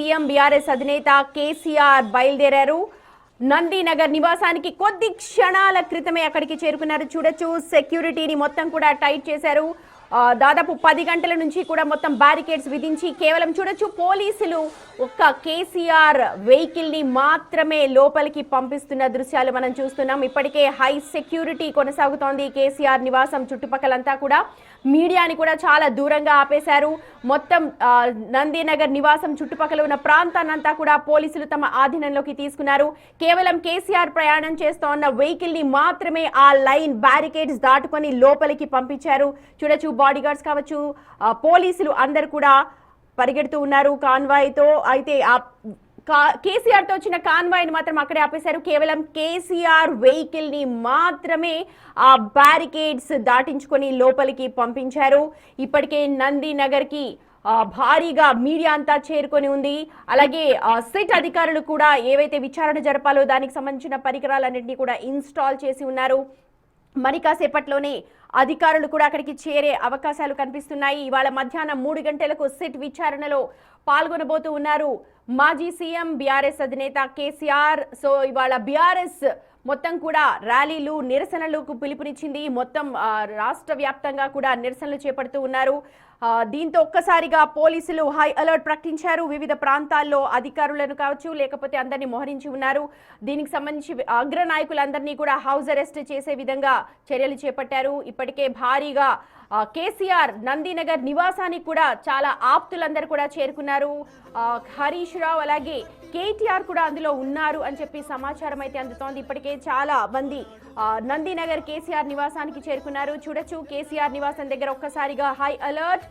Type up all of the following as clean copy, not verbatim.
CM BRS అధినేత కేసీఆర్ బయలుదేరారు. నందినగర్ నివాసానికి కొద్ది క్షణాల క్రితమే అక్కడికి చేరుకున్నారు. చూడొచ్చు, సెక్యూరిటీని మొత్తం కూడా టైట్ చేశారు. దాదాపు 10 గంటల నుంచి కూడా మొత్తం బ్యారికేడ్స్ విధించి కేవలం చూడొచ్చు పోలీసులు ఒక్క కేసీఆర్ వెహికల్ ని మాత్రమే లోపలికి పంపిస్తున్న దృశ్యాలు మనం చూస్తున్నాం. ఇప్పటికే హై సెక్యూరిటీ కొనసాగుతోంది కేసీఆర్ నివాసం చుట్టుపక్కలంతా కూడా. మీడియాని కూడా చాలా దూరంగా ఆపేశారు. మొత్తం నందినగర్ నివాసం చుట్టుపక్కల ఉన్న ప్రాంతాన్నంతా కూడా పోలీసులు తమ ఆధీనంలోకి తీసుకున్నారు. కేవలం కేసీఆర్ ప్రయాణం చేస్తోన్న వెహికల్ ని మాత్రమే ఆ లైన్ బ్యారికేడ్స్ దాటుకొని లోపలికి పంపించారు. చూడొచ్చు, బాడీ గార్డ్స్ కావచ్చు, పోలీసులు అందరు కూడా పరిగెడుతూ ఉన్నారు కాన్వాయ్ తో. అయితే కేసీఆర్ తో వచ్చిన కాన్వాయ్ ని మాత్రం అక్కడే ఆపేశారు. కేవలం కేసీఆర్ వెహికల్ ని మాత్రమే ఆ బ్యారికేడ్స్ దాటించుకొని లోపలికి పంపించారు. ఇప్పటికే నందినగర్ కి భారీగా మీడియా అంతా చేరుకొని ఉంది. అలాగే సిట్ అధికారులు కూడా ఏవైతే విచారణ జరపాలో దానికి సంబంధించిన పరికరాలన్నింటినీ కూడా ఇన్స్టాల్ చేసి ఉన్నారు. మరి కాసేపట్లోనే అధికారులు కూడా అక్కడికి చేరే అవకాశాలు కనిపిస్తున్నాయి. ఇవాళ మధ్యాహ్నం 3 గంటలకు సిట్ విచారణలో పాల్గొనబోతూ ఉన్నారు మాజీ సీఎం బీఆర్ఎస్ అధినేత కేసీఆర్. సో ఇవాళ బీఆర్ఎస్ మొత్తం కూడా ర్యాలీలు, నిరసనలకు పిలుపునిచ్చింది. మొత్తం రాష్ట్ర వ్యాప్తంగా కూడా నిరసనలు చేపడుతూ ఉన్నారు. దీంతో ఒక్కసారిగా పోలీసులు హై అలర్ట్ ప్రకటించారు. వివిధ ప్రాంతాల్లో అధికారులను కావచ్చు, లేకపోతే అందరినీ మోహరించి ఉన్నారు. దీనికి సంబంధించి అగ్ర నాయకులందరినీ కూడా హౌస్ అరెస్ట్ చేసే విధంగా చర్యలు చేపట్టారు. ఇప్పటికే భారీగా కేసీఆర్ నందినగర్ నివాసానికి కూడా చాలా ఆప్తులందరూ కూడా చేరుకున్నారు. హరీష్ రావు అలాగే కేటీఆర్ కూడా అందులో ఉన్నారు అని చెప్పి సమాచారం అయితే అందుతోంది. ఇప్పటికే చాలా మంది నందినగర్ కేసీఆర్ నివాసానికి చేరుకున్నారు. చూడొచ్చు, కేసీఆర్ నివాసం దగ్గర ఒక్కసారిగా హై అలర్ట్.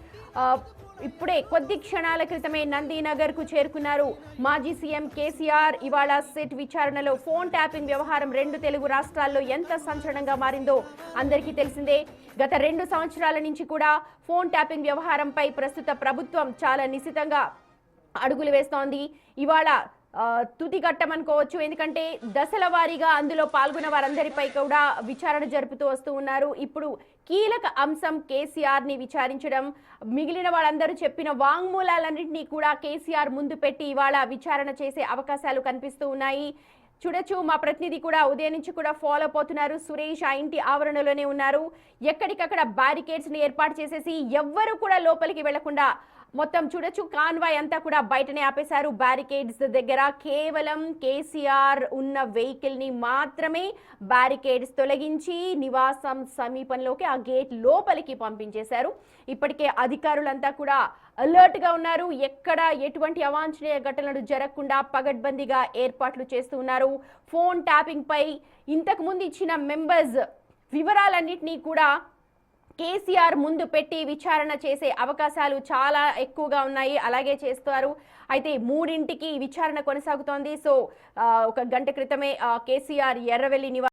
ఇప్పుడే కొద్ది క్షణాల క్రితమే నందినగర్ కు చేరుకున్నారు మాజీ సీఎం కేసీఆర్. ఇవాళ సిట్ విచారణలో ఫోన్ ట్యాపింగ్ వ్యవహారం 2 తెలుగు రాష్ట్రాల్లో ఎంత సంచలనంగా మారిందో అందరికీ తెలిసిందే. గత 2 సంవత్సరాల నుంచి కూడా ఫోన్ ట్యాపింగ్ వ్యవహారంపై ప్రస్తుత ప్రభుత్వం చాలా నిశితంగా అడుగులు వేస్తోంది. ఇవాళ తుది ఘట్టమనుకోవచ్చు. ఎందుకంటే దశల వారీగా అందులో పాల్గొన్న వారందరిపై కూడా విచారణ జరుపుతూ వస్తూ ఉన్నారు. ఇప్పుడు కీలక అంశం కేసీఆర్ ని విచారించడం. మిగిలిన వాళ్ళందరూ చెప్పిన వాంగ్మూలాలన్నింటినీ కూడా కేసీఆర్ ముందు పెట్టి ఇవాళ విచారణ చేసే అవకాశాలు కనిపిస్తూ ఉన్నాయి. చూడొచ్చు, మా ప్రతినిధి కూడా ఉదయం నుంచి కూడా ఫాలో అవుతున్నారు. సురేష్ ఆ ఇంటి ఆవరణలోనే ఉన్నారు. ఎక్కడికక్కడ బ్యారికేడ్స్ ని ఏర్పాటు చేసేసి ఎవ్వరూ కూడా లోపలికి వెళ్లకుండా మొత్తం చూడొచ్చు, కాన్వాయ్ అంతా కూడా బయటనే ఆపేశారు. బ్యారికేడ్స్ దగ్గర కేవలం కేసీఆర్ ఉన్న వెహికల్ ని మాత్రమే బ్యారికేడ్స్ తొలగించి నివాసం సమీపంలోకి ఆ గేట్ లోపలికి పంపించేశారు. ఇప్పటికే అధికారులంతా కూడా అలర్ట్ గా ఉన్నారు. ఎక్కడ ఎటువంటి అవాంఛనీయ ఘటనలు జరగకుండా పగడ్బందీగా ఏర్పాట్లు చేస్తూ ఉన్నారు. ఫోన్ ట్యాపింగ్ పై ఇంతకు ముందు ఇచ్చిన మెంబర్స్ వివరాలన్నింటినీ కూడా కేసీఆర్ ముందు పెట్టి విచారణ చేసే అవకాశాలు చాలా ఎక్కువగా ఉన్నాయి. అలాగే చేస్తారు. అయితే 3ంటికి విచారణ కొనసాగుతోంది. సో 1 గంట క్రితమే కేసీఆర్ ఎర్రవెల్లి నివాసం